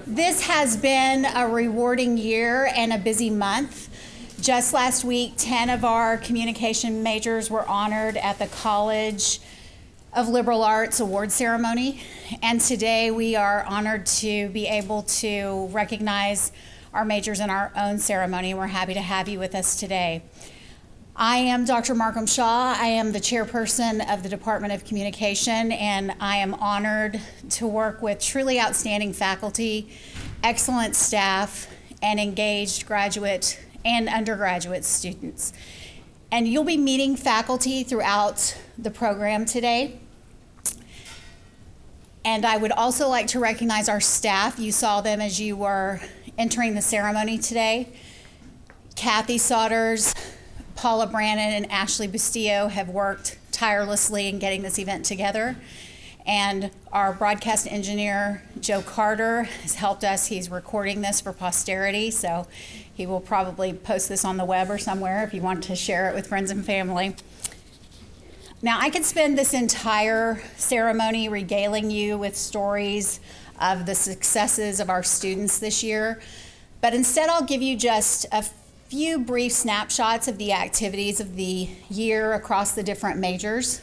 This has been a rewarding year and a busy month. Just last week, 10 of our communication majors were honored at the College of Liberal Arts award ceremony. And today we are honored to be able to recognize our majors in our own ceremony. We're happy to have you with us today. I am Dr. Markham Shaw. I am the chairperson of the Department of Communication, and I am honored to work with truly outstanding faculty, excellent staff, and engaged graduate and undergraduate students. And you'll be meeting faculty throughout the program today. And I would also like to recognize our staff. You saw them as you were entering the ceremony today. Kathy Sodders, Paula Brannon, and Ashley Bustillo have worked tirelessly in getting this event together. And our broadcast engineer, Joe Carter, has helped us. He's recording this for posterity, so he will probably post this on the web or somewhere if you want to share it with friends and family. Now, I could spend this entire ceremony regaling you with stories of the successes of our students this year, but instead I'll give you just a few brief snapshots of the activities of the year across the different majors.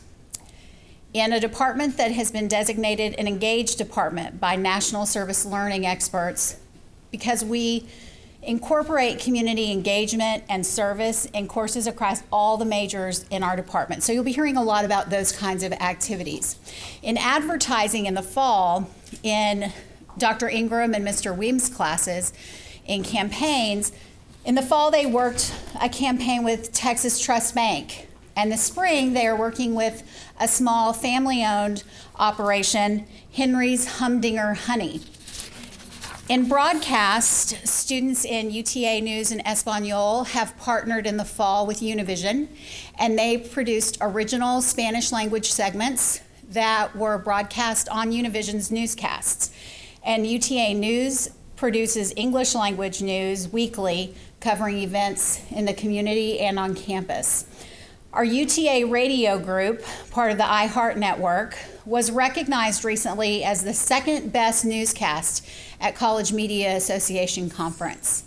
In a department that has been designated an engaged department by National Service Learning experts, because we incorporate community engagement and service in courses across all the majors in our department. So you'll be hearing a lot about those kinds of activities. In advertising in the fall, in Dr. Ingram and Mr. Weems' classes, in campaigns, in the fall they worked a campaign with Texas Trust Bank. And this spring they are working with a small family-owned operation, Henry's Humdinger Honey. In broadcast, students in UTA News and Espanol have partnered in the fall with Univision, and they produced original Spanish language segments that were broadcast on Univision's newscasts. And UTA News produces English language news weekly, covering events in the community and on campus. Our UTA radio group, part of the iHeart Network, was recognized recently as the second best newscast at College Media Association Conference.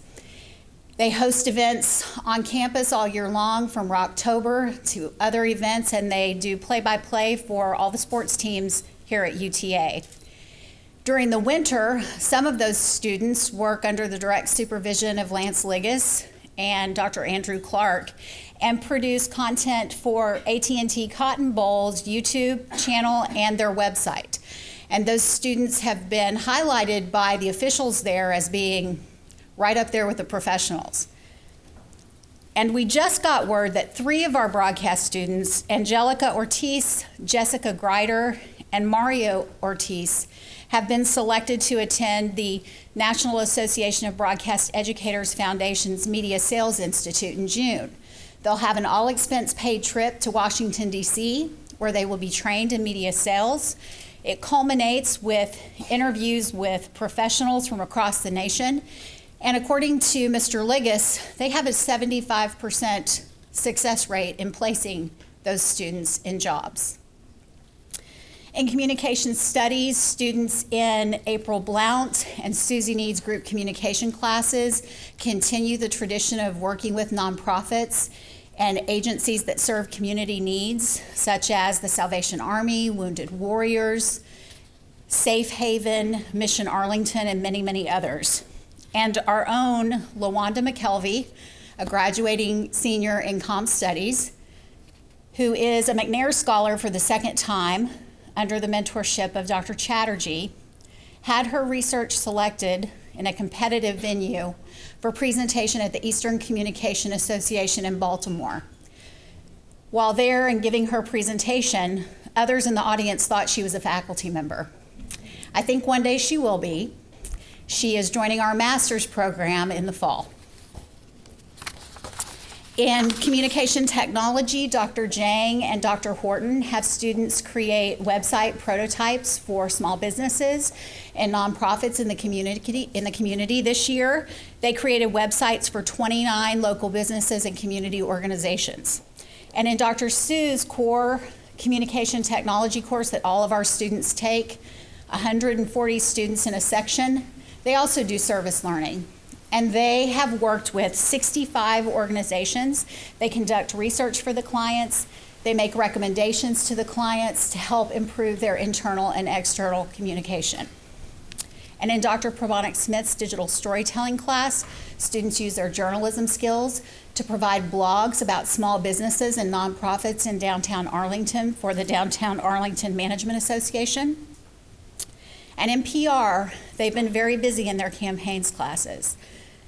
They host events on campus all year long, from Rocktober to other events, and they do play-by-play for all the sports teams here at UTA. During the winter, some of those students work under the direct supervision of Lance Liggis and Dr. Andrew Clark, and produce content for AT&T Cotton Bowl's YouTube channel and their website. And those students have been highlighted by the officials there as being right up there with the professionals. And we just got word that 3 of our broadcast students, Angelica Ortiz, Jessica Greider, and Mario Ortiz, have been selected to attend the National Association of Broadcast Educators Foundation's Media Sales Institute in June. They'll have an all-expense-paid trip to Washington, D.C., where they will be trained in media sales. It culminates with interviews with professionals from across the nation. And according to Mr. Liggis, they have a 75% success rate in placing those students in jobs. In communication studies, students in April Blount and Susie Need's group communication classes continue the tradition of working with nonprofits and agencies that serve community needs, such as the Salvation Army, Wounded Warriors, Safe Haven, Mission Arlington, and many, many others. And our own LaWanda McKelvey, a graduating senior in Comm Studies, who is a McNair Scholar for the second time under the mentorship of Dr. Chatterjee, had her research selected in a competitive venue for presentation at the Eastern Communication Association in Baltimore. While there and giving her presentation, others in the audience thought she was a faculty member. I think one day she will be. She is joining our master's program in the fall. In communication technology, Dr. Jang and Dr. Horton have students create website prototypes for small businesses and nonprofits in the community. This year, they created websites for 29 local businesses and community organizations. And in Dr. Sue's core communication technology course that all of our students take, 140 students in a section They also do service learning. And they have worked with 65 organizations. They conduct research for the clients. They make recommendations to the clients to help improve their internal and external communication. And in Dr. Prabhanik Smith's digital storytelling class, students use their journalism skills to provide blogs about small businesses and nonprofits in downtown Arlington for the Downtown Arlington Management Association. And in PR, they've been very busy in their campaigns classes.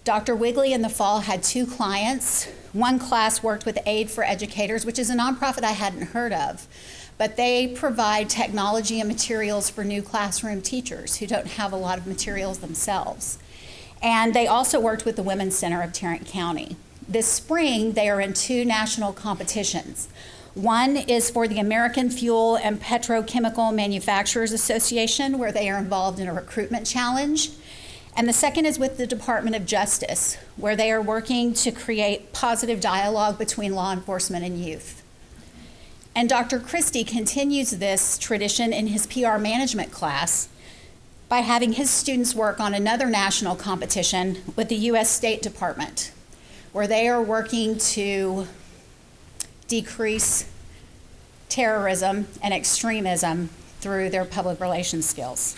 Dr. Wigley in the fall had 2 clients. One class worked with Aid for Educators, which is a nonprofit I hadn't heard of, but they provide technology and materials for new classroom teachers who don't have a lot of materials themselves. And they also worked with the Women's Center of Tarrant County. This spring, they are in 2 national competitions. One is for the American Fuel and Petrochemical Manufacturers Association, where they are involved in a recruitment challenge. And the second is with the Department of Justice, where they are working to create positive dialogue between law enforcement and youth. And Dr. Christie continues this tradition in his PR management class by having his students work on another national competition with the U.S. State Department, where they are working to decrease terrorism and extremism through their public relations skills.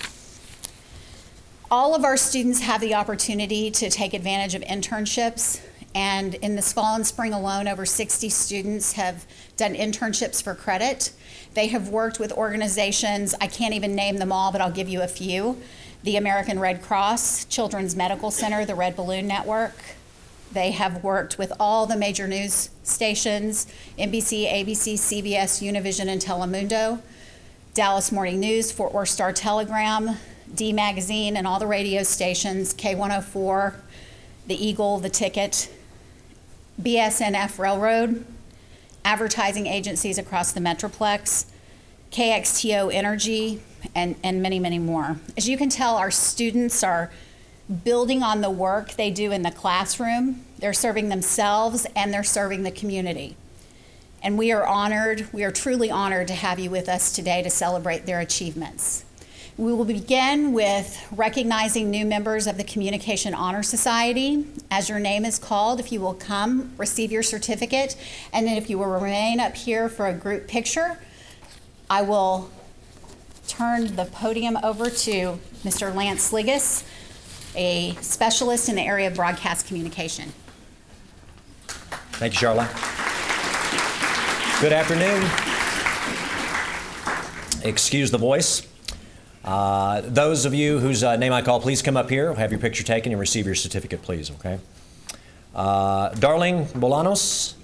All of our students have the opportunity to take advantage of internships, and in this fall and spring alone, over 60 students have done internships for credit. They have worked with organizations, I can't even name them all, but I'll give you a few. The American Red Cross, Children's Medical Center, the Red Balloon Network. They have worked with all the major news stations, NBC, ABC, CBS, Univision, and Telemundo, Dallas Morning News, Fort Worth Star Telegram, D Magazine, and all the radio stations, K104, The Eagle, The Ticket, BSNF Railroad, advertising agencies across the Metroplex, KXTO Energy, and many, many more. As you can tell, our students are building on the work they do in the classroom. They're serving themselves and they're serving the community. And we are honored, we are truly honored to have you with us today to celebrate their achievements. We will begin with recognizing new members of the Communication Honor Society. As your name is called, if you will come, receive your certificate, and then if you will remain up here for a group picture, I will turn the podium over to Mr. Lance Sligas, a specialist in the area of broadcast communication. Thank you, Charlotte. Good afternoon. Excuse the voice. Those of you whose name I call, please come up here, have your picture taken, and receive your certificate, please, okay? Darling Bolanos.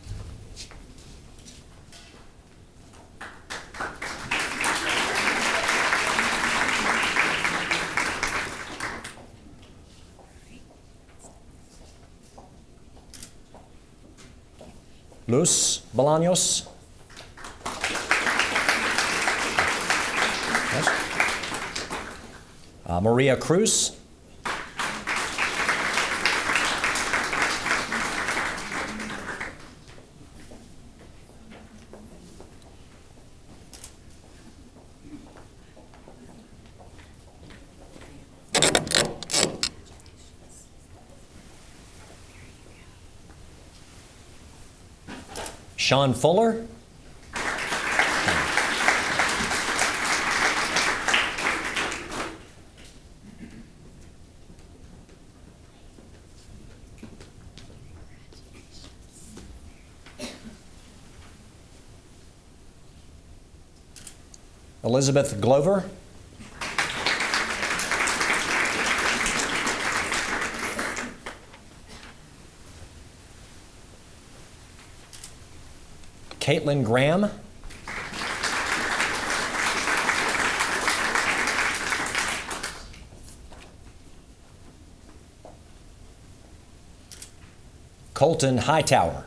Luz Bolaños. Yes. Maria Cruz. Sean Fuller. Elizabeth Glover. Caitlin Graham. Colton Hightower.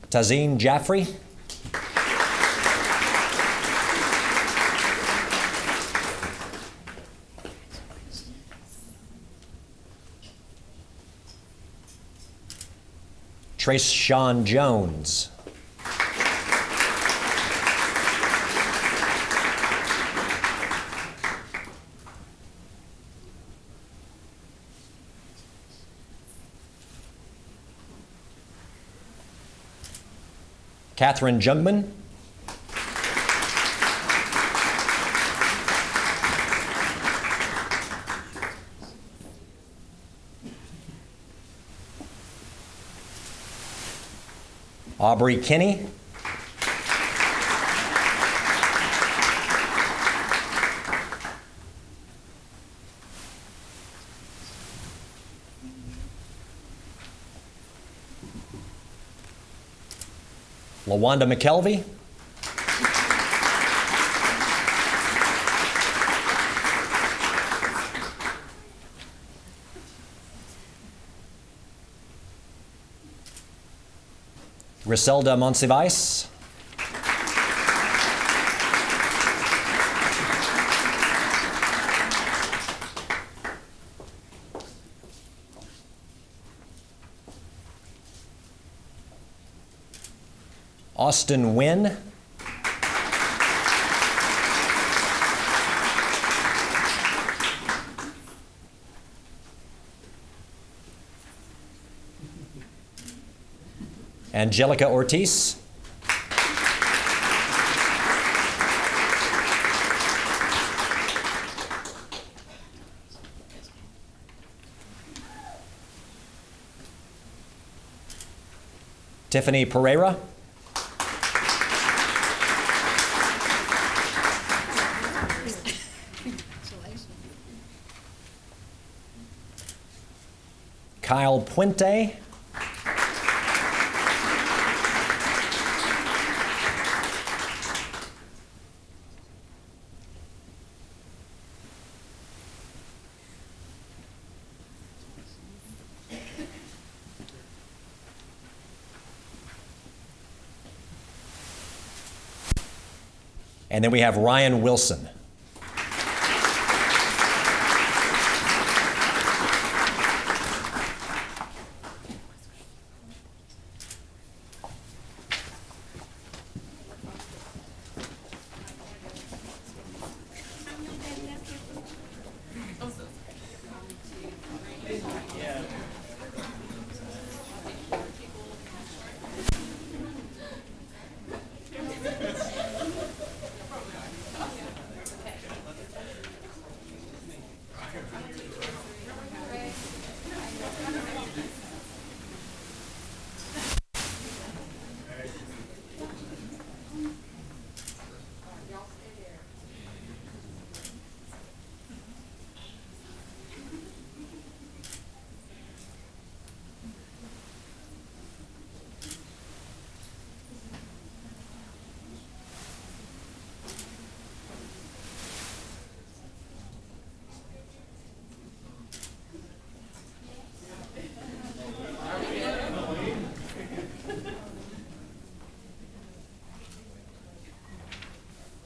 Tazeen Jaffrey. Trace Sean Jones. Catherine Jungman. Aubrey Kinney. LaWanda McKelvey. Griselda Monsiváis. Austin Wynn. Angelica Ortiz. Tiffany Pereira. Kyle Puente. And then we have Ryan Wilson.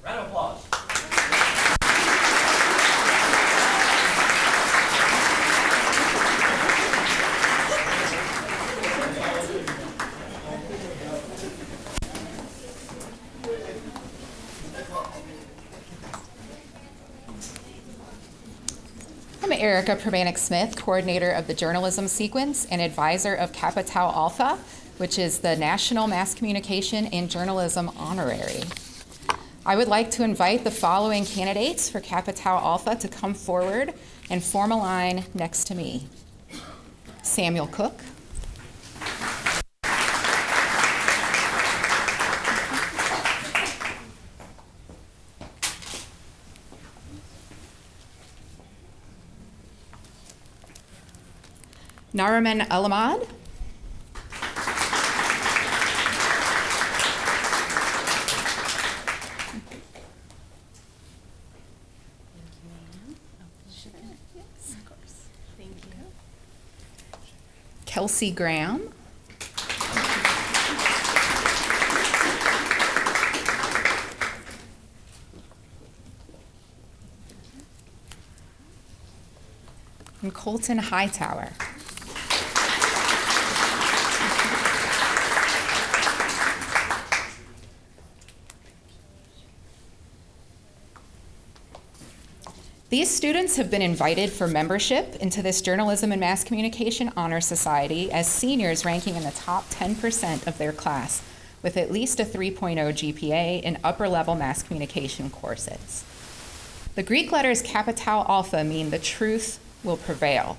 Round of applause. I'm Erica Pramanik-Smith, coordinator of the journalism sequence and advisor of Kappa Tau Alpha, which is the National Mass Communication and Journalism Honorary. I would like to invite the following candidates for Kappa Tau Alpha to come forward and form a line next to me. Samuel Cook. Nariman Alamad. Kelsey Graham. And Colton Hightower. These students have been invited for membership into this Journalism and Mass Communication Honor Society as seniors ranking in the top 10% of their class with at least a 3.0 GPA in upper-level mass communication courses. The Greek letters kappa tau alpha mean the truth will prevail.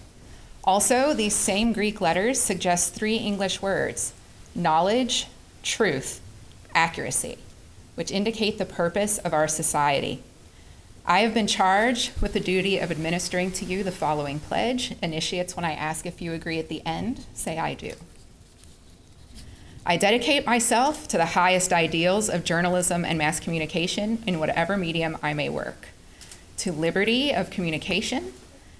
Also, these same Greek letters suggest three English words: knowledge, truth, accuracy, which indicate the purpose of our society. I have been charged with the duty of administering to you the following pledge. Initiates, when I ask if you agree at the end, say I do. I dedicate myself to the highest ideals of journalism and mass communication in whatever medium I may work, to liberty of communication,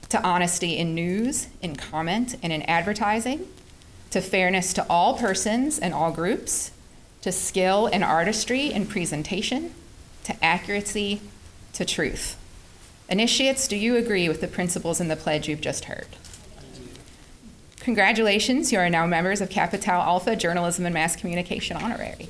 to honesty in news, in comment, and in advertising, to fairness to all persons and all groups, to skill and artistry in presentation, to accuracy, to truth. Initiates, do you agree with the principles in the pledge you've just heard? Congratulations, you are now members of Kappa Tau Alpha Journalism and Mass Communication Honorary.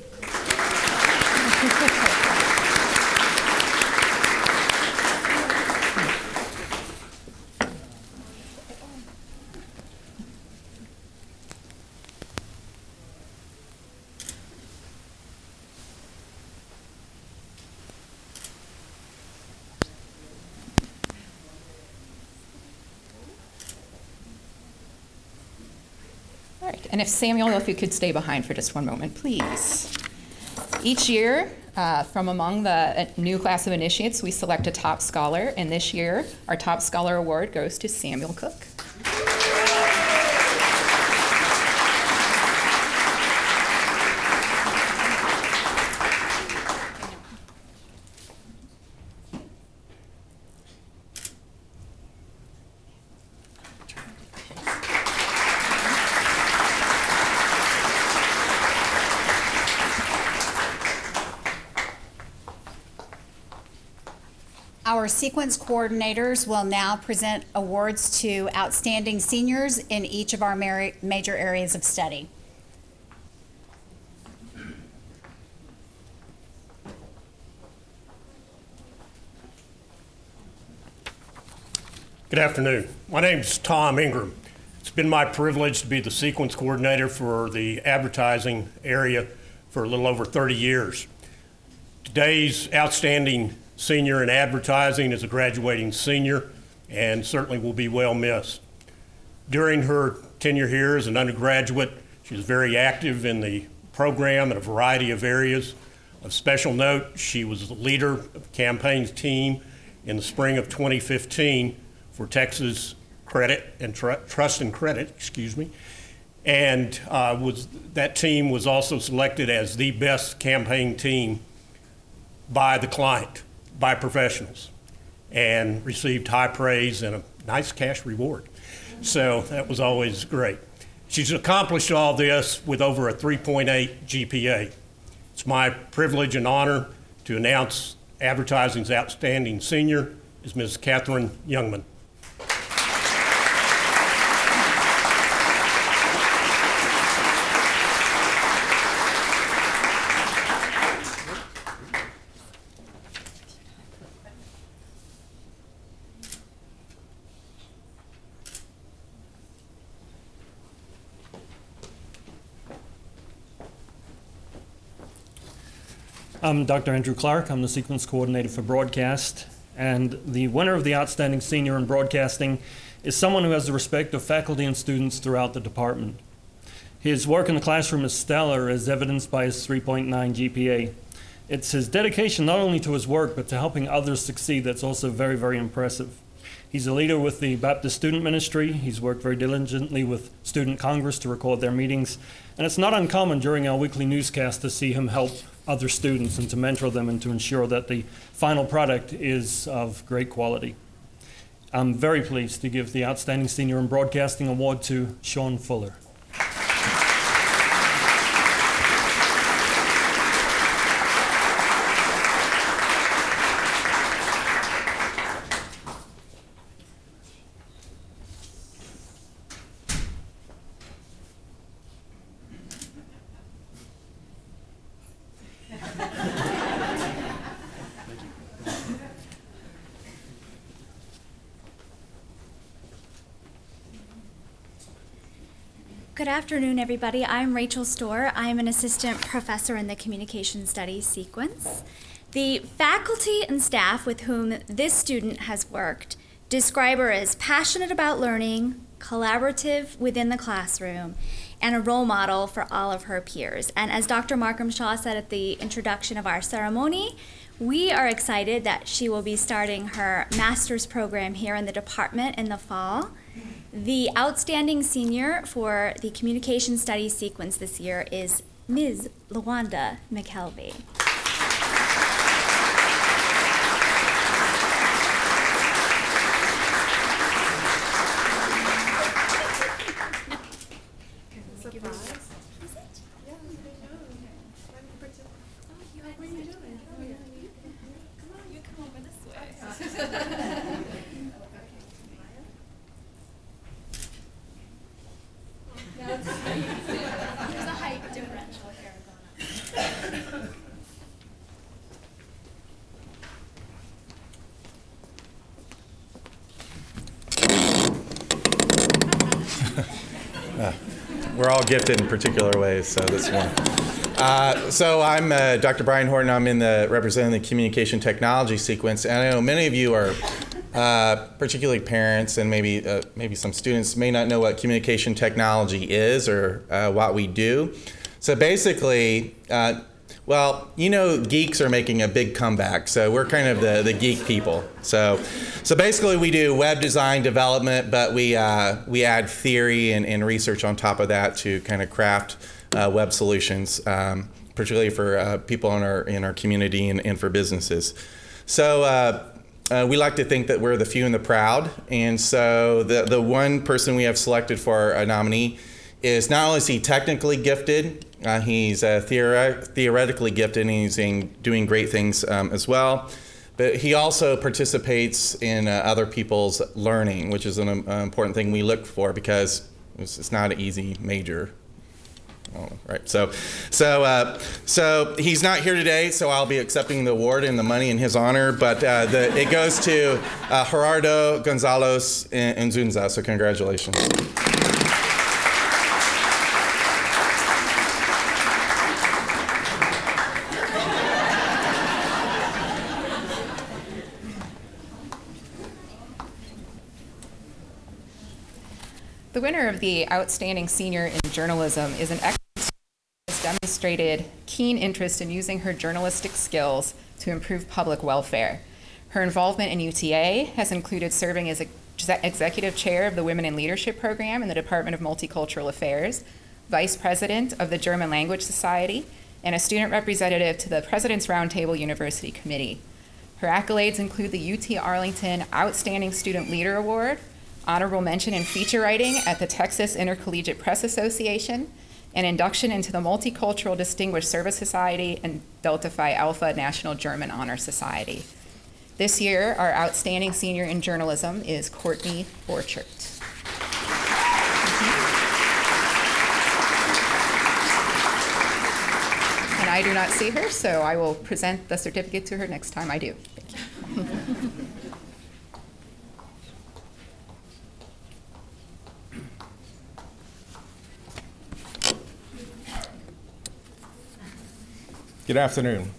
All right, and if Samuel, if you could stay behind for just one moment, please. Each year, from among the new class of initiates, we select a top scholar, and this year, our top scholar award goes to Samuel Cook. Our sequence coordinators will now present awards to outstanding seniors in each of our major areas of study. Good afternoon. My name is Tom Ingram. It's been my privilege to be the sequence coordinator for the advertising area for a little over 30 years. Today's outstanding senior in advertising is a graduating senior and certainly will be well missed. During her tenure here as an undergraduate, she was very active in the program in a variety of areas. Of special note, she was the leader of the campaign's team in the spring of 2015 for Texas Credit and Trust and Credit, and that team was also selected as the best campaign team by the client, by professionals, and received high praise and a nice cash reward. So that was always great. She's accomplished all this with over a 3.8 GPA. It's my privilege and honor to announce advertising's outstanding senior is Ms. Catherine Youngman. I'm Dr. Andrew Clark. I'm the sequence coordinator for broadcast. And the winner of the Outstanding Senior in Broadcasting is someone who has the respect of faculty and students throughout the department. His work in the classroom is stellar, as evidenced by his 3.9 GPA. It's his dedication not only to his work, but to helping others succeed that's also very, very impressive. He's a leader with the Baptist Student Ministry. He's worked very diligently with Student Congress to record their meetings. And it's not uncommon during our weekly newscast to see him help other students and to mentor them and to ensure that the final product is of great quality. I'm very pleased to give the Outstanding Senior in Broadcasting Award to Sean Fuller. Good afternoon, everybody. I'm Rachel Storr. I'm an assistant professor in the Communication Studies sequence. The faculty and staff with whom this student has worked describe her as passionate about learning, collaborative within the classroom, and a role model for all of her peers. And as Dr. Markham Shaw said at the introduction of our ceremony, we are excited that she will be starting her master's program here in the department in the fall. The outstanding senior for the Communication Studies sequence this year is Ms. LaWanda McKelvey. There's a height differential here. We're all gifted in particular ways, so that's one. So I'm Dr. Brian Horton. I'm representing the communication technology sequence, and I know many of you are, particularly parents and maybe some students, may not know what communication technology is or what we do. So basically, geeks are making a big comeback, so we're kind of the geek people. So basically we do web design development, but we add theory and research on top of that to kind of craft web solutions, particularly for people in our community and for businesses. So we like to think that we're the few and the proud, and so the one person we have selected for a nominee is not only is he technically gifted, he's theoretically gifted, and he's doing great things as well. But he also participates in other people's learning, which is an important thing we look for because it's not an easy major. Oh, right. So he's not here today, so I'll be accepting the award and the money in his honor. But it goes to Gerardo Gonzalez Nzunza. So congratulations. The winner of the Outstanding Senior in Journalism is an excellent student who has demonstrated keen interest in using her journalistic skills to improve public welfare. Her involvement in UTA has included serving as executive chair of the Women in Leadership program in the Department of Multicultural Affairs, vice president of the German Language Society, and a student representative to the President's Roundtable University Committee. Her accolades include the UT Arlington Outstanding Student Leader Award, honorable mention in feature writing at the Texas Intercollegiate Press Association, and induction into the Multicultural Distinguished Service Society and Delta Phi Alpha National German Honor Society. This year, our outstanding senior in journalism is Courtney Borchert. And I do not see her, so I will present the certificate to her next time I do. Thank you. Good afternoon.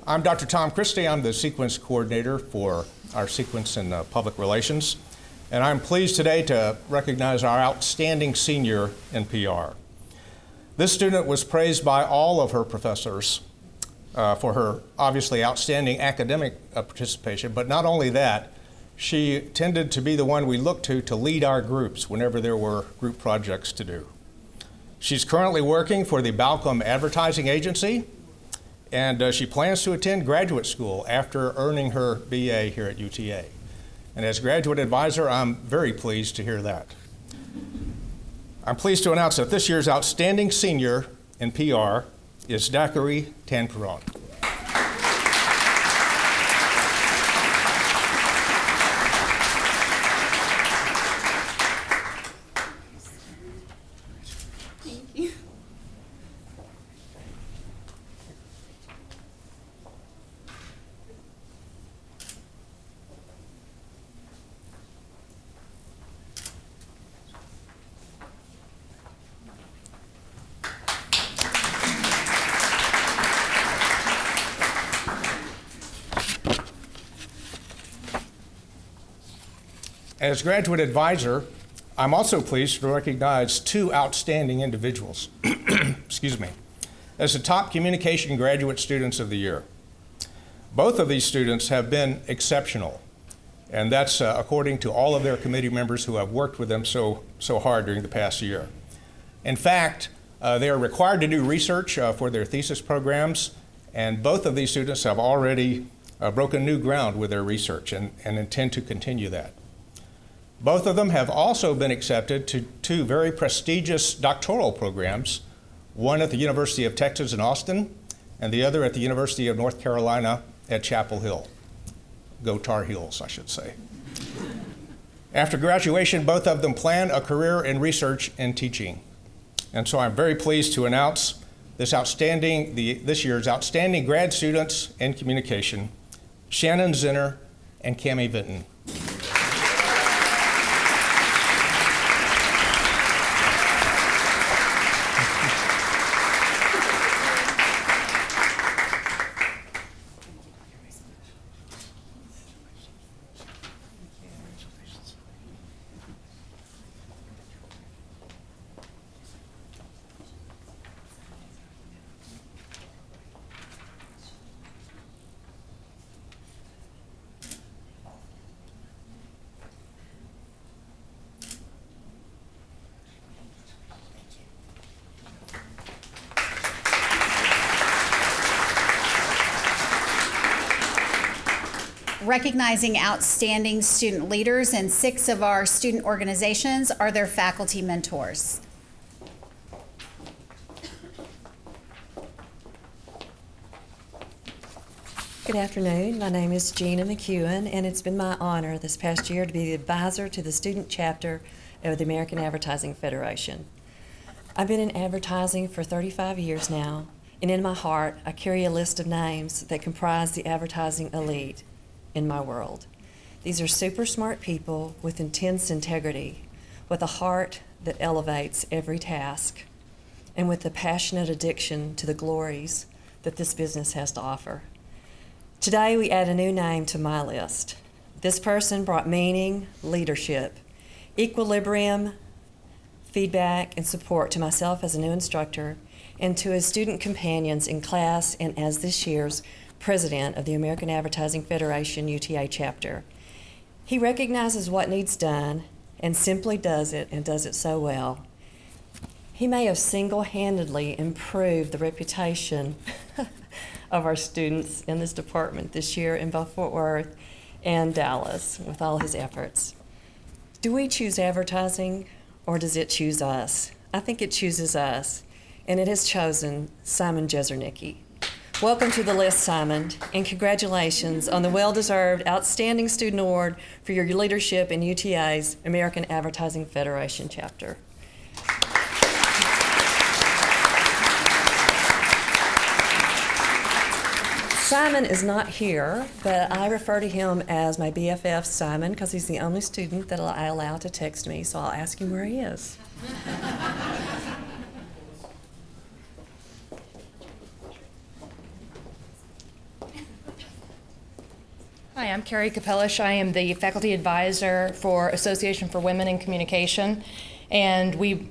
I'm Dr. Tom Christie. I'm the sequence coordinator for our sequence in public relations, and I'm pleased today to recognize our outstanding senior in PR. This student was praised by all of her professors for her obviously outstanding academic participation, but not only that, she tended to be the one we looked to lead our groups whenever there were group projects to do. She's currently working for the Balcom Advertising Agency, and she plans to attend graduate school after earning her BA here at UTA. And as graduate advisor, I'm very pleased to hear that. I'm pleased to announce that this year's outstanding senior in PR is Daiquiri Tanperon. As graduate advisor, I'm also pleased to recognize two outstanding individuals, excuse me, as the top communication graduate students of the year. Both of these students have been exceptional, and that's according to all of their committee members who have worked with them so hard during the past year. In fact, they are required to do research for their thesis programs, and both of these students have already broken new ground with their research and intend to continue that. Both of them have also been accepted to two very prestigious doctoral programs, one at the University of Texas in Austin and the other at the University of North Carolina at Chapel Hill. Go Tar Heels, I should say. After graduation, both of them plan a career in research and teaching. And so I'm very pleased to announce this year's outstanding grad students in communication, Shannon Zinner and Cami Vinton. Recognizing outstanding student leaders in 6 of our student organizations are their faculty mentors. Good afternoon. My name is Gina McEwen, and it's been my honor this past year to be the advisor to the student chapter of the American Advertising Federation. I've been in advertising for 35 years now, and in my heart, I carry a list of names that comprise the advertising elite in my world. These are super smart people with intense integrity, with a heart that elevates every task, and with a passionate addiction to the glories that this business has to offer. Today, we add a new name to my list. This person brought meaning, leadership, equilibrium, feedback, and support to myself as a new instructor and to his student companions in class and as this year's president of the American Advertising Federation UTA chapter. He recognizes what needs done and simply does it, and does it so well. He may have single-handedly improved the reputation of our students in this department this year in both Fort Worth and Dallas with all his efforts. Do we choose advertising, or does it choose us? I think it chooses us, and it has chosen Simon Jezernicki. Welcome to the list, Simon, and congratulations on the well-deserved Outstanding Student Award for your leadership in UTA's American Advertising Federation chapter. Simon is not here, but I refer to him as my BFF, Simon, because he's the only student that I allow to text me, so I'll ask him where he is. Hi, I'm Carrie Capellish. I am the faculty advisor for Association for Women in Communication, and we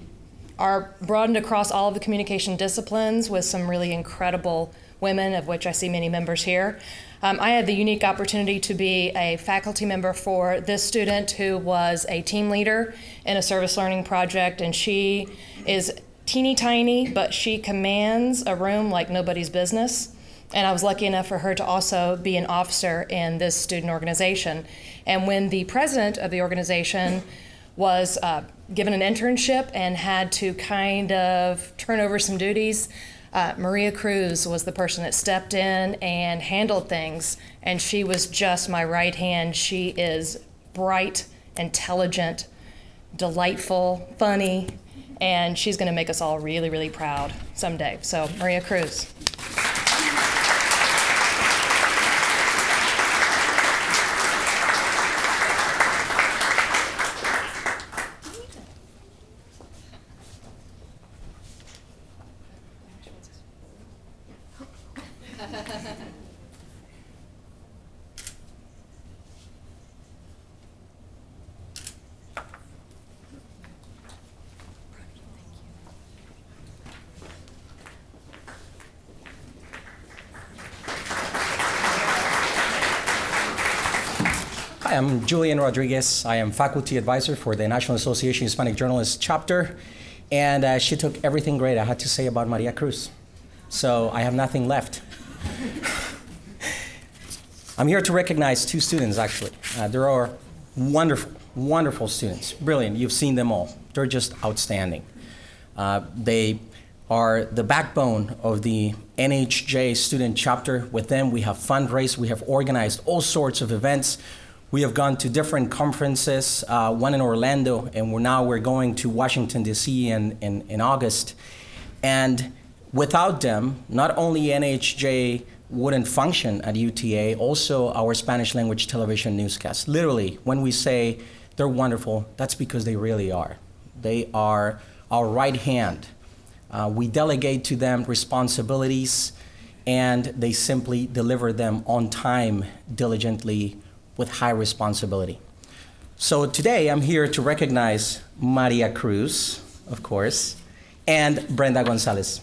are broadened across all of the communication disciplines with some really incredible women, of which I see many members here. I had the unique opportunity to be a faculty member for this student who was a team leader in a service learning project, and she is teeny tiny, but she commands a room like nobody's business. And I was lucky enough for her to also be an officer in this student organization. And when the president of the organization was given an internship and had to kind of turn over some duties, Maria Cruz was the person that stepped in and handled things. And she was just my right hand. She is bright, intelligent, delightful, funny, and she's going to make us all really, really proud someday. So, Maria Cruz. Hi, I'm Julian Rodriguez. I am faculty advisor for the National Association of Hispanic Journalists chapter, and she took everything great I had to say about Maria Cruz. So I have nothing left. I'm here to recognize two students, actually. There are wonderful, wonderful students, brilliant. You've seen them all. They're just outstanding. They are the backbone of the NHJ student chapter. With them, we have fundraised, we have organized all sorts of events. We have gone to different conferences, one in Orlando, and we're going to Washington, D.C. in August. And without them, not only NHJ wouldn't function at UTA, also our Spanish language television newscast. Literally, when we say they're wonderful, that's because they really are. They are our right hand. We delegate to them responsibilities, and they simply deliver them on time, diligently, with high responsibility. So today, I'm here to recognize Maria Cruz, of course, and Brenda Gonzalez.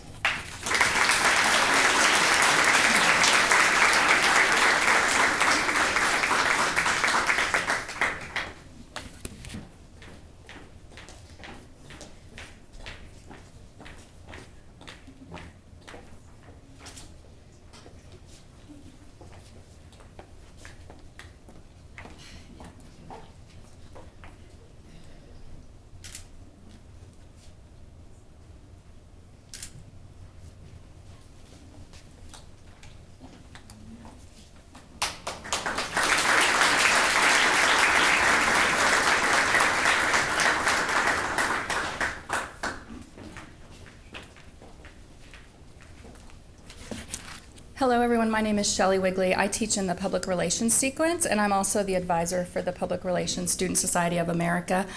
Hello everyone, my name is Shelley Wigley. I teach in the Public Relations sequence, and I'm also the advisor for the Public Relations Student Society of America.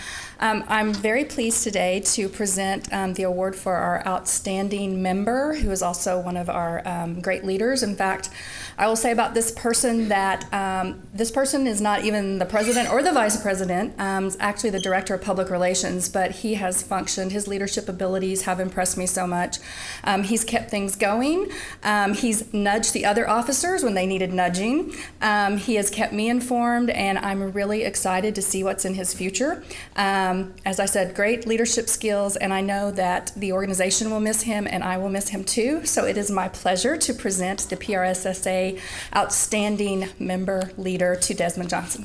I'm very pleased today to present the award for our outstanding member, who is also one of our great leaders. In fact, I will say about this person that this person is not even the president or the vice president, actually the director of public relations, but he has functioned. His leadership abilities have impressed me so much. He's kept things going. He's nudged the other officers when they needed nudging. He has kept me informed, and I'm really excited to see what's in his future. As I said, great leadership skills, and I know that the organization will miss him, and I will miss him too. So it is my pleasure to present the PRSSA Outstanding Member Leader to Desmond Johnson.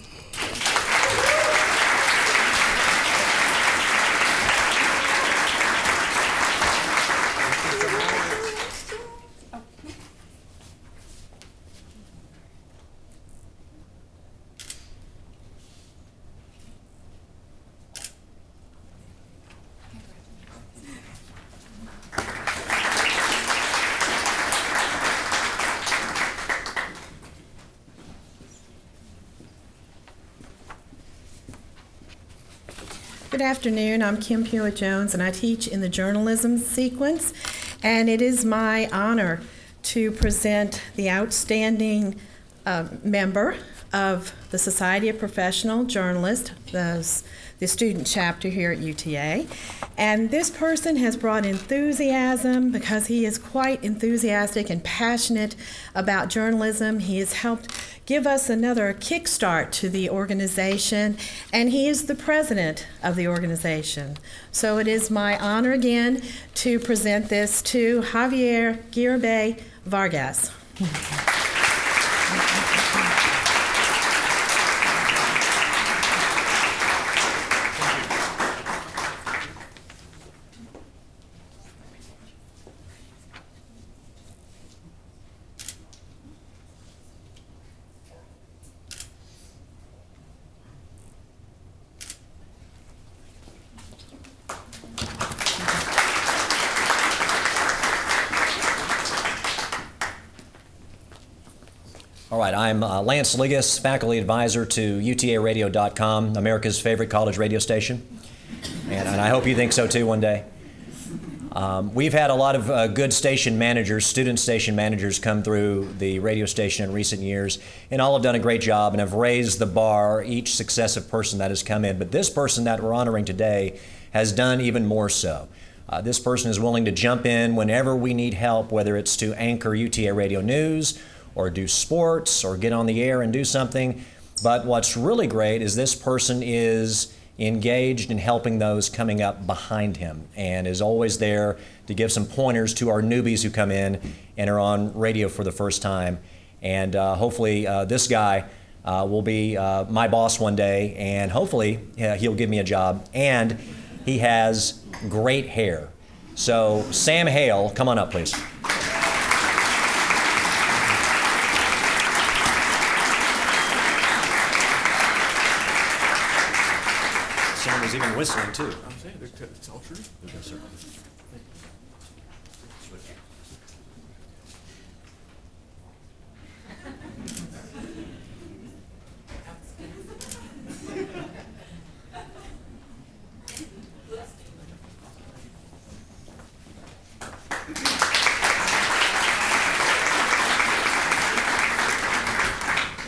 Good afternoon. I'm Kim Hewitt-Jones, and I teach in the journalism sequence. And it is my honor to present the outstanding member of the Society of Professional Journalists, the student chapter here at UTA. And this person has brought enthusiasm because he is quite enthusiastic and passionate about journalism. He has helped give us another kickstart to the organization, and he is the president of the organization. So it is my honor again to present this to Javier Girbe Vargas. All right, I'm Lance Ligas, faculty advisor to utaradio.com, America's favorite college radio station. And I hope you think so too one day. We've had a lot of good station managers, student station managers come through the radio station in recent years, and all have done a great job and have raised the bar, each successive person that has come in. But this person that we're honoring today has done even more so. This person is willing to jump in whenever we need help, whether it's to anchor UTA Radio News, or do sports, or get on the air and do something. But what's really great is this person is engaged in helping those coming up behind him and is always there to give some pointers to our newbies who come in and are on radio for the first time. And hopefully this guy will be my boss one day, and hopefully he'll give me a job. And he has great hair. So Sam Hale, come on up, please. Sam was even whistling too. I'm saying it's all true. Yes, sir.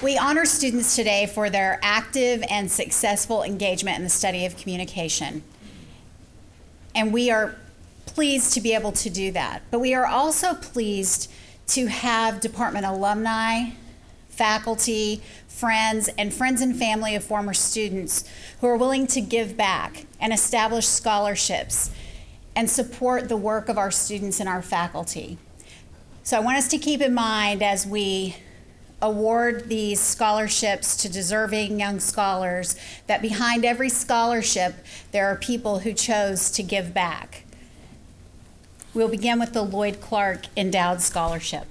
We honor students today for their active and successful engagement in the study of communication. And we are pleased to be able to do that. But we are also pleased to have department alumni, faculty, friends and family of former students who are willing to give back and establish scholarships and support the work of our students and our faculty. So I want us to keep in mind as we award these scholarships to deserving young scholars that behind every scholarship there are people who chose to give back. We'll begin with the Lloyd Clark Endowed Scholarship.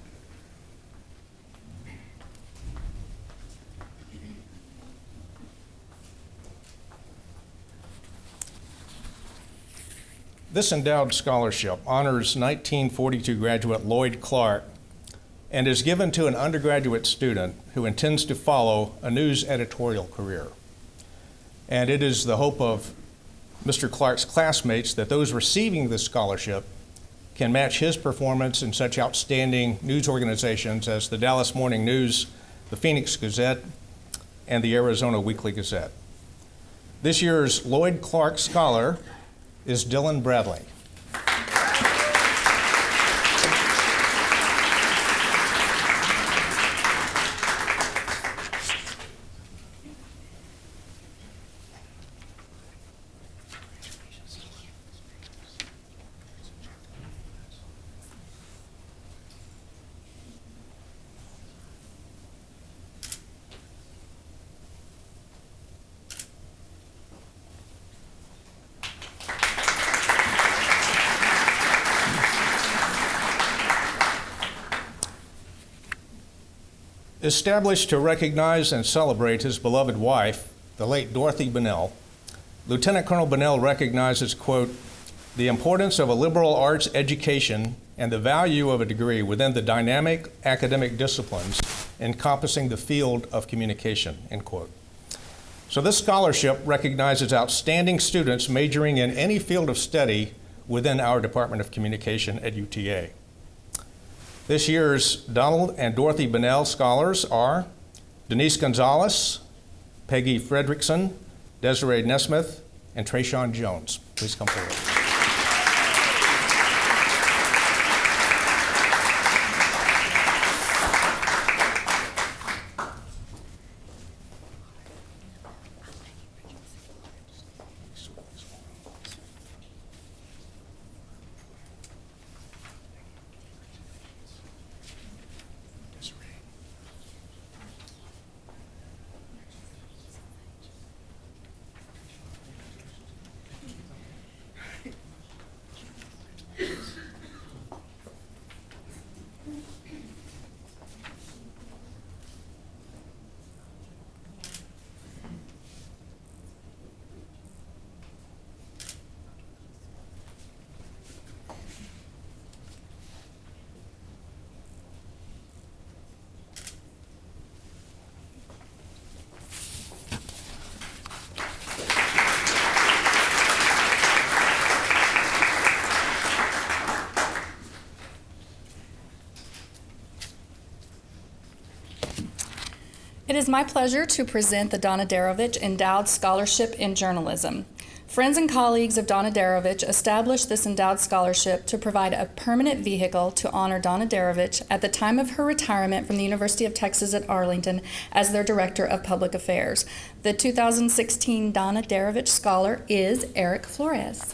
This endowed scholarship honors 1942 graduate Lloyd Clark and is given to an undergraduate student who intends to follow a news editorial career. And it is the hope of Mr. Clark's classmates that those receiving this scholarship can match his performance in such outstanding news organizations as the Dallas Morning News, the Phoenix Gazette, and the Arizona Weekly Gazette. This year's Lloyd Clark Scholar is Dylan Bradley. Established to recognize and celebrate his beloved wife, the late Dorothy Bunnell, Lieutenant Colonel Bunnell recognizes, quote, the importance of a liberal arts education and the value of a degree within the dynamic academic disciplines encompassing the field of communication, end quote. So this scholarship recognizes outstanding students majoring in any field of study within our Department of Communication at UTA. This year's Donald and Dorothy Bunnell Scholars are Denise Gonzalez, Peggy Fredrickson, Desiree Nesmith, and Trayshawn Jones. Please come forward. It is my pleasure to present the Donna Darovich Endowed Scholarship in Journalism. Friends and colleagues of Donna Darovich established this endowed scholarship to provide a permanent vehicle to honor Donna Darovich at the time of her retirement from the University of Texas at Arlington as their Director of Public Affairs. The 2016 Donna Darovich Scholar is Eric Flores.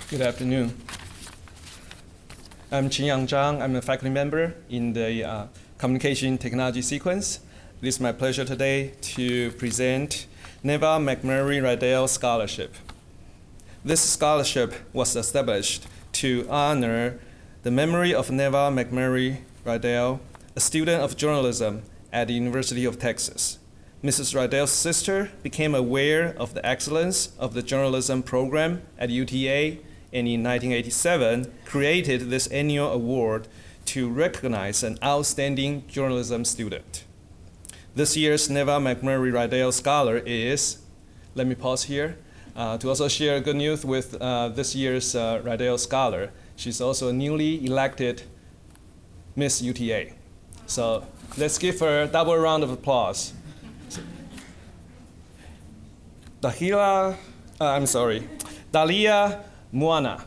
Good afternoon. I'm Qin-Yang Zhang. I'm a faculty member in the Communication Technology sequence. It is my pleasure today to present Neva McMurray Rydell Scholarship. This scholarship was established to honor the memory of Neva McMurray Rydell, a student of journalism at the University of Texas. Mrs. Rydell's sister became aware of the excellence of the journalism program at UTA, and in 1987 created this annual award to recognize an outstanding journalism student. This year's Neva McMurray Rydell Scholar is, let me pause here, to also share good news with this year's Rydell Scholar. She's also a newly elected Miss UTA. So let's give her a double round of applause. Dalia Moana.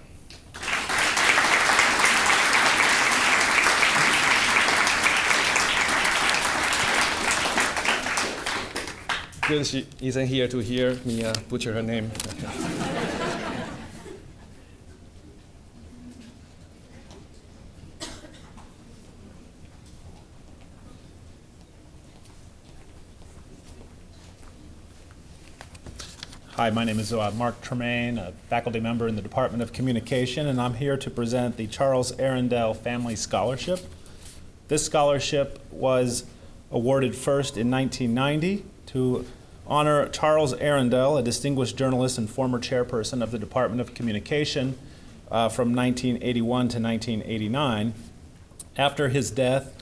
Good she isn't here to hear me butcher her name. Hi, my name is Mark Tremaine, a faculty member in the Department of Communication, and I'm here to present the Charles Arundel Family Scholarship. This scholarship was awarded first in 1990 to honor Charles Arundel, a distinguished journalist and former chairperson of the Department of Communication from 1981 to 1989. After his death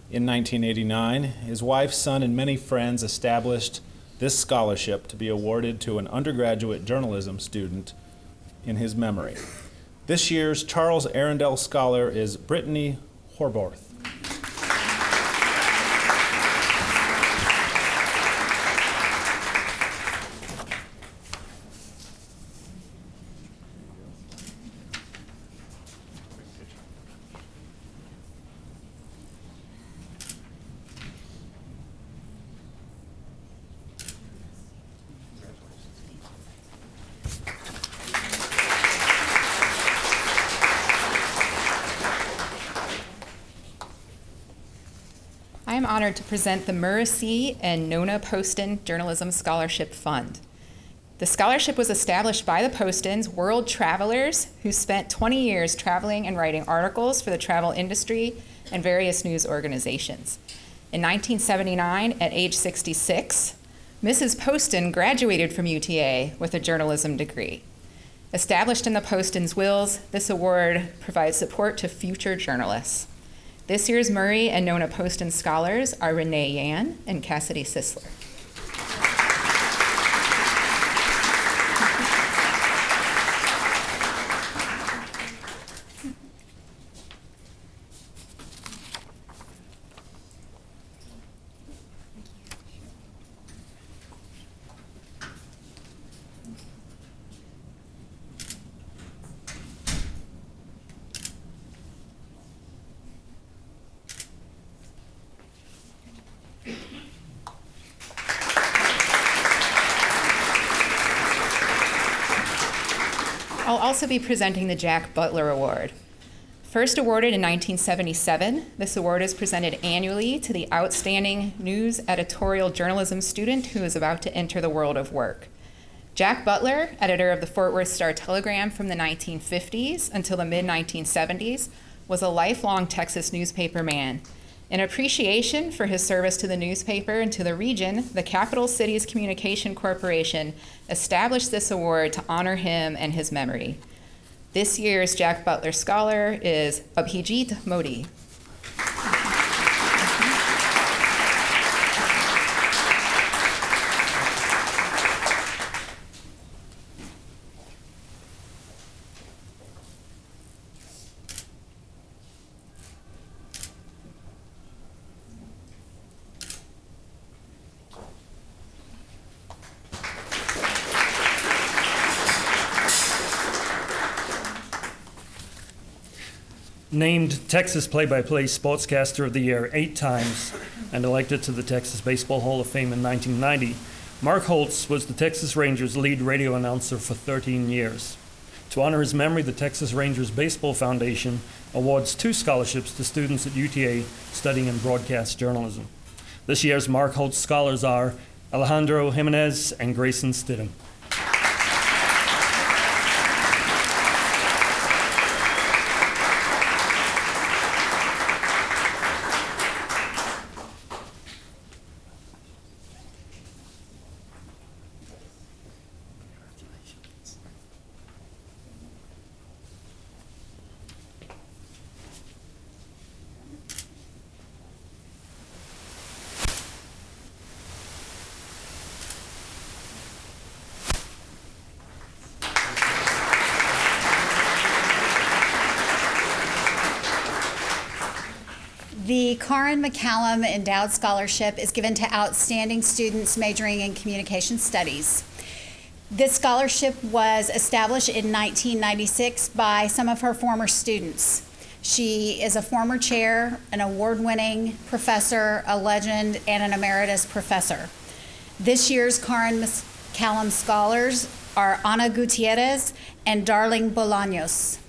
in 1989, his wife, son, and many friends established this scholarship to be awarded to an undergraduate journalism student in his memory. This year's Charles Arundel Scholar is Brittany Horborth. I am honored to present the Murray and Nona Poston Journalism Scholarship Fund. The scholarship was established by the Postons, world travelers who spent 20 years traveling and writing articles for the travel industry and various news organizations. In 1979, at age 66, Mrs. Poston graduated from UTA with a journalism degree. Established in the Postons' wills, this award provides support to future journalists. This year's Murray and Nona Poston scholars are Renee Yan and Cassidy Sisler. I'll also be presenting the Jack Butler Award. First awarded in 1977, this award is presented annually to the outstanding news editorial journalism student who is about to enter the world of work. Jack Butler, editor of the Fort Worth Star-Telegram from the 1950s until the mid-1970s, was a lifelong Texas newspaper man. In appreciation for his service to the newspaper and to the region, the Capital Cities Communication Corporation established this award to honor him and his memory. This year's Jack Butler Scholar is Abhijit Modi. Named Texas Play-by-Play Sportscaster of the Year 8 times and elected to the Texas Baseball Hall of Fame in 1990, Mark Holtz was the Texas Rangers' lead radio announcer for 13 years. To honor his memory, the Texas Rangers Baseball Foundation awards 2 scholarships to students at UTA studying in broadcast journalism. This year's Mark Holtz scholars are Alejandro Jimenez and Grayson Stidham. The Karin McCallum Endowed Scholarship is given to outstanding students majoring in communication studies. This scholarship was established in 1996 by some of her former students. She is a former chair, an award-winning professor, a legend, and an emeritus professor. This year's Karin McCallum scholars are Ana Gutierrez and Darling Bolaños.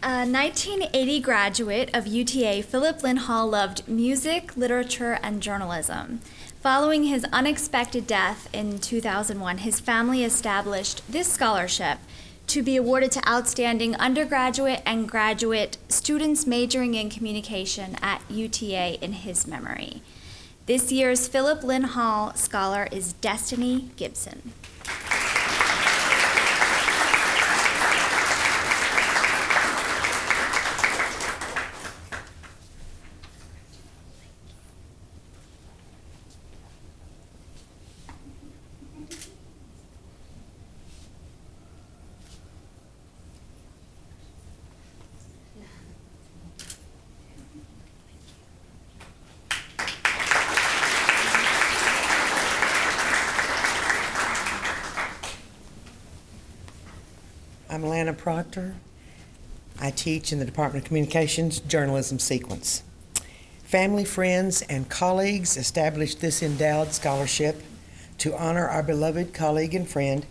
A 1980 graduate of UTA, Philip Lynn Hall loved music, literature, and journalism. Following his unexpected death in 2001, his family established this scholarship to be awarded to outstanding undergraduate and graduate students majoring in communication at UTA in his memory. This year's Philip Lynn Hall Scholar is Destiny Gibson. I'm Lana Proctor. I teach in the Department of Communications Journalism Sequence. Family, friends, and colleagues established this endowed scholarship to honor our beloved colleague and friend,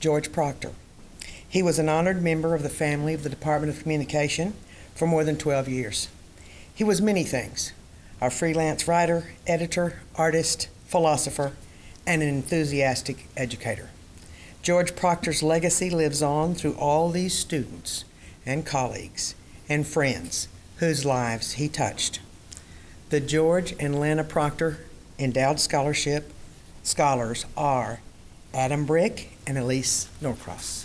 George Proctor. He was an honored member of the family of the Department of Communication for more than 12 years. He was many things: a freelance writer, editor, artist, philosopher, and an enthusiastic educator. George Proctor's legacy lives on through all these students and colleagues and friends whose lives he touched. The George and Lana Proctor Endowed Scholarship scholars are Adam Brick and Elise Norcross.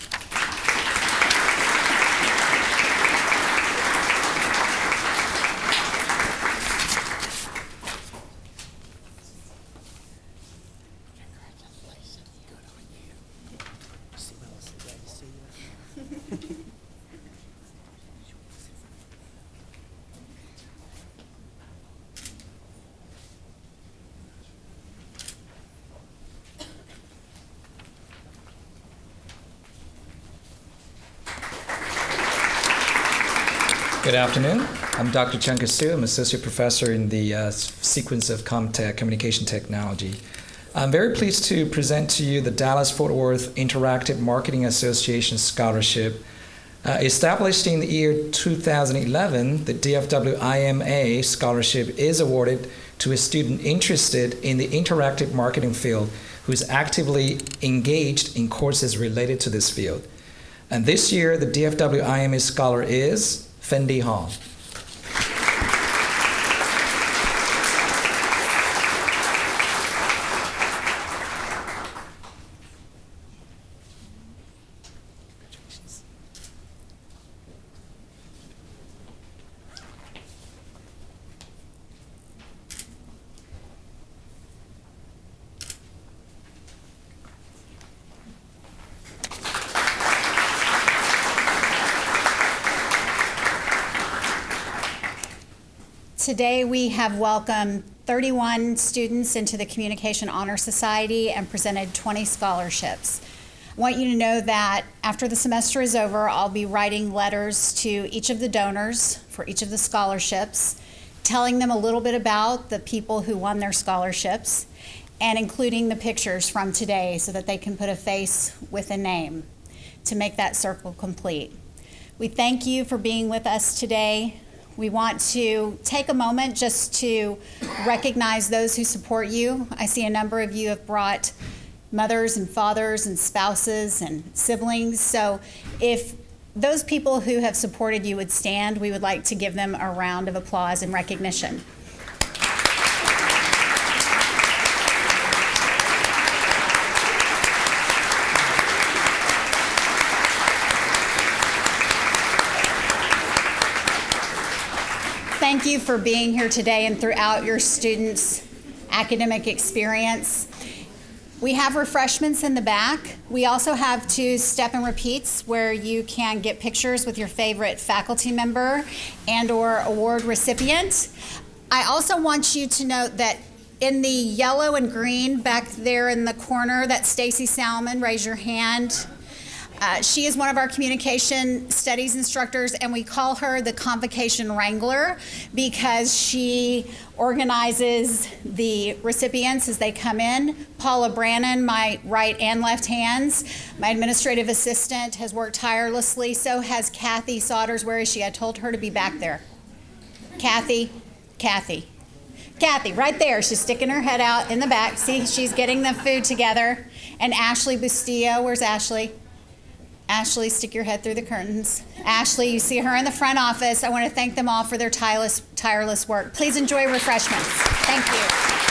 Good afternoon. I'm Dr. Chunkasu. I'm associate professor in the sequence of Comtech, Communication Technology. I'm very pleased to present to you the Dallas-Fort Worth Interactive Marketing Association Scholarship. Established in the year 2011, the DFW IMA Scholarship is awarded to a student interested in the interactive marketing field who is actively engaged in courses related to this field. And this year, the DFW IMA Scholar is Fendi Hall. Today we have welcomed 31 students into the Communication Honor Society and presented 20 scholarships. I want you to know that after the semester is over, I'll be writing letters to each of the donors for each of the scholarships, telling them a little bit about the people who won their scholarships, and including the pictures from today so that they can put a face with a name to make that circle complete. We thank you for being with us today. We want to take a moment just to recognize those who support you. I see a number of you have brought mothers and fathers and spouses and siblings. So if those people who have supported you would stand, we would like to give them a round of applause and recognition. Thank you for being here today and throughout your students' academic experience. We have refreshments in the back. We also have 2 step and repeats where you can get pictures with your favorite faculty member and or award recipient. I also want you to note that in the yellow and green back there in the corner, that's Stacy Salmon. Raise your hand. She is one of our communication studies instructors, and we call her the Convocation Wrangler because she organizes the recipients as they come in. Paula Brannon, my right and left hands, my administrative assistant, has worked tirelessly. So has Kathy Sodders. Where is she? I told her to be back there. Kathy, right there. She's sticking her head out in the back. See, she's getting the food together. And Ashley Bustillo. Where's Ashley? Ashley, stick your head through the curtains. Ashley, you see her in the front office. I want to thank them all for their tireless work. Please enjoy refreshments. Thank you.